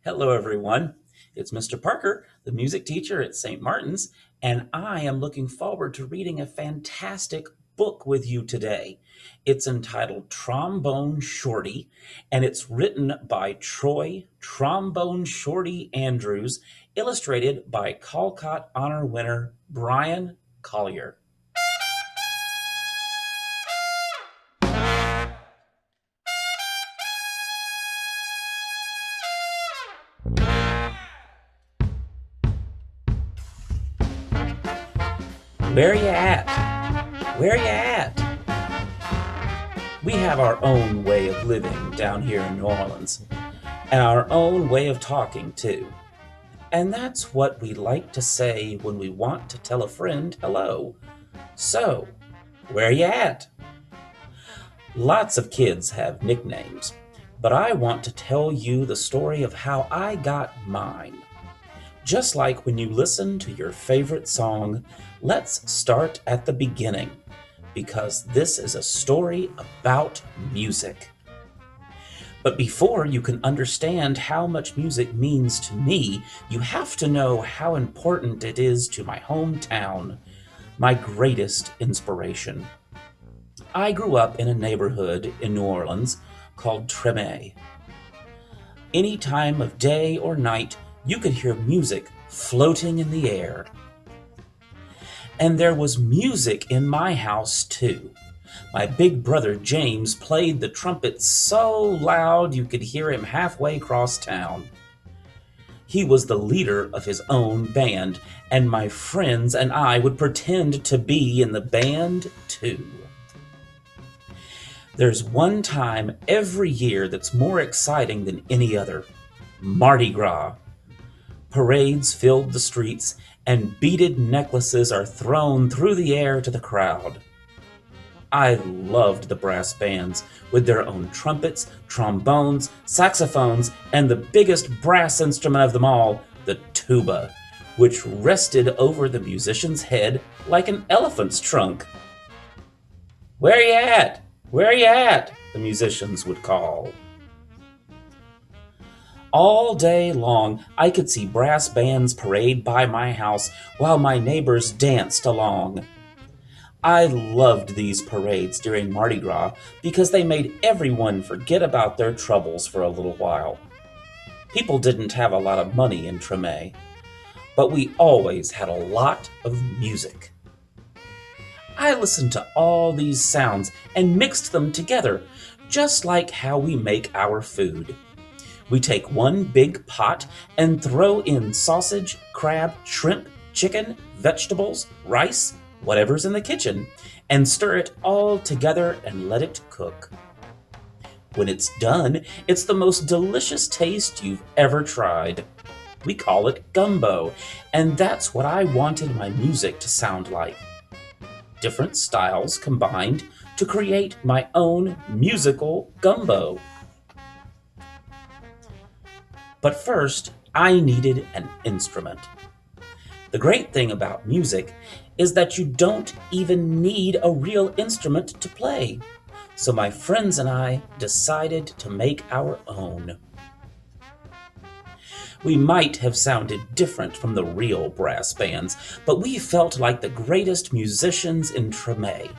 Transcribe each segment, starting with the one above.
Hello, everyone. It's Mr. Parker, the music teacher at St. Martin's, and I am looking forward to reading a fantastic book with you today. It's entitled Trombone Shorty, and it's written by Troy Trombone Shorty Andrews, illustrated by Caldecott Honor winner Brian Collier. Where you at? Where you at? We have our own way of living down here in New Orleans, and our own way of talking, too. And that's what we like to say when we want to tell a friend hello. So, where you at? Lots of kids have nicknames, but I want to tell you the story of how I got mine. Just like when you listen to your favorite song, let's start at the beginning, because this is a story about music. But before you can understand how much music means to me, you have to know how important it is to my hometown, my greatest inspiration. I grew up in a neighborhood in New Orleans called Treme. Any time of day or night, you could hear music floating in the air. And there was music in my house, too. My big brother James played the trumpet so loud you could hear him halfway across town. He was the leader of his own band, and my friends and I would pretend to be in the band, too. There's one time every year that's more exciting than any other: Mardi Gras. Parades filled the streets, and beaded necklaces are thrown through the air to the crowd. I loved the brass bands with their own trumpets, trombones, saxophones, and the biggest brass instrument of them all, the tuba, which rested over the musician's head like an elephant's trunk. "Where you at? Where you at?" the musicians would call. All day long, I could see brass bands parade by my house while my neighbors danced along. I loved these parades during Mardi Gras because they made everyone forget about their troubles for a little while. People didn't have a lot of money in Treme, but we always had a lot of music. I listened to all these sounds and mixed them together, just like how we make our food. We take one big pot and throw in sausage, crab, shrimp, chicken, vegetables, rice, whatever's in the kitchen, and stir it all together and let it cook. When it's done, it's the most delicious taste you've ever tried. We call it gumbo, and that's what I wanted my music to sound like. Different styles combined to create my own musical gumbo. But first, I needed an instrument. The great thing about music is that you don't even need a real instrument to play. So my friends and I decided to make our own. We might have sounded different from the real brass bands, but we felt like the greatest musicians in Treme.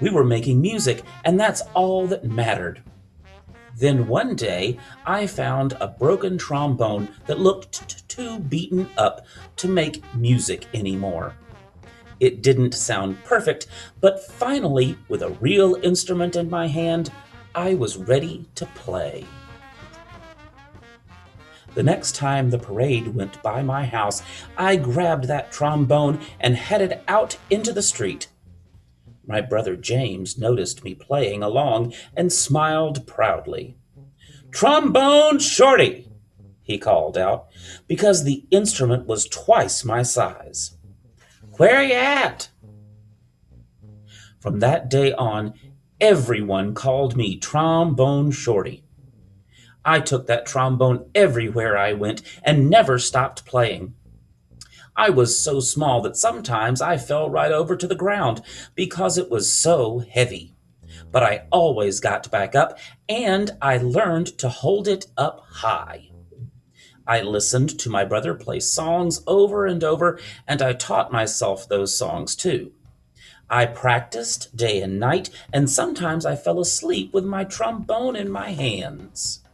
We were making music, and that's all that mattered. Then one day, I found a broken trombone that looked too beaten up to make music anymore. It didn't sound perfect, but finally, with a real instrument in my hand, I was ready to play. The next time the parade went by my house, I grabbed that trombone and headed out into the street. My brother James noticed me playing along and smiled proudly. "Trombone Shorty!" he called out, because the instrument was twice my size. "Where you at?" From that day on, everyone called me Trombone Shorty. I took that trombone everywhere I went and never stopped playing. I was so small that sometimes I fell right over to the ground because it was so heavy. But I always got back up, and I learned to hold it up high. I listened to my brother play songs over and over, and I taught myself those songs too. I practiced day and night, and sometimes I fell asleep with my trombone in my hands.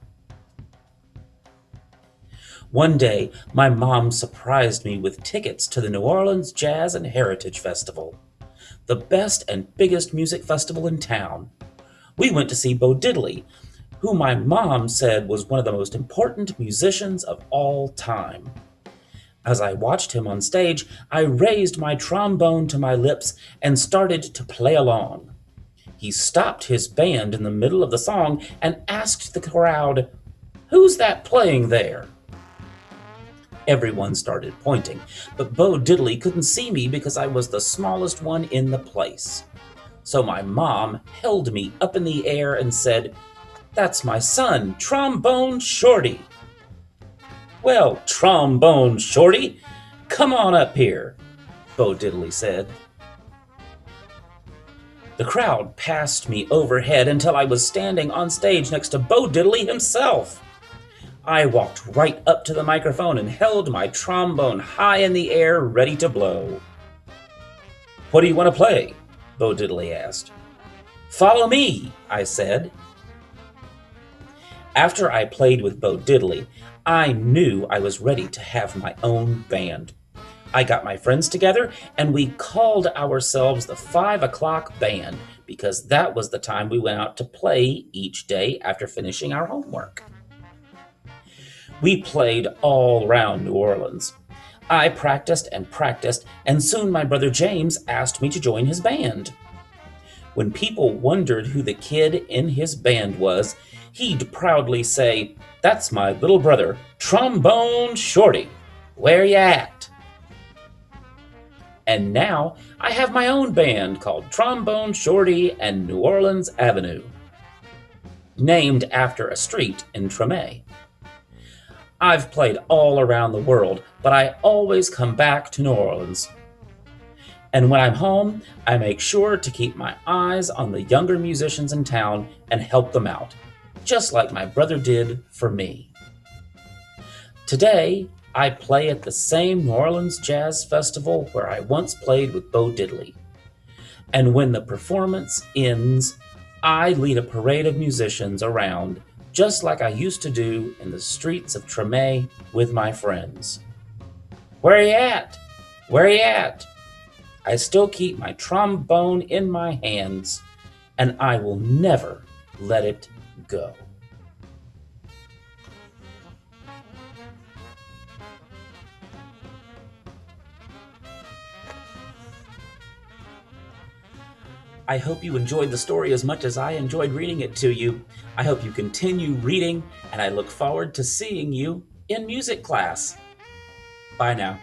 One day, my mom surprised me with tickets to the New Orleans Jazz and Heritage Festival, the best and biggest music festival in town. We went to see Bo Diddley, who my mom said was one of the most important musicians of all time. As I watched him on stage, I raised my trombone to my lips and started to play along. He stopped his band in the middle of the song and asked the crowd, "Who's that playing there?" Everyone started pointing, but Bo Diddley couldn't see me because I was the smallest one in the place. So my mom held me up in the air and said, "That's my son, Trombone Shorty." "Well, Trombone Shorty, come on up here," Bo Diddley said. The crowd passed me overhead until I was standing on stage next to Bo Diddley himself. I walked right up to the microphone and held my trombone high in the air, ready to blow. "What do you want to play?" Bo Diddley asked. "Follow me," I said. After I played with Bo Diddley, I knew I was ready to have my own band. I got my friends together and we called ourselves the 5 o'clock band because that was the time we went out to play each day after finishing our homework. We played all around New Orleans. I practiced, and soon my brother James asked me to join his band. When people wondered who the kid in his band was, he'd proudly say, "That's my little brother, Trombone Shorty. Where ya at?" And now I have my own band called Trombone Shorty and New Orleans Avenue, named after a street in Trombone. I've played all around the world, but I always come back to New Orleans. And when I'm home, I make sure to keep my eyes on the younger musicians in town and help them out, just like my brother did for me. Today, I play at the same New Orleans Jazz Festival where I once played with Bo Diddley. And when the performance ends, I lead a parade of musicians around, just like I used to do in the streets of Treme with my friends. "Where you at? Where you at?" I still keep my trombone in my hands, and I will never let it go. I hope you enjoyed the story as much as I enjoyed reading it to you. I hope you continue reading, and I look forward to seeing you in music class. Bye now.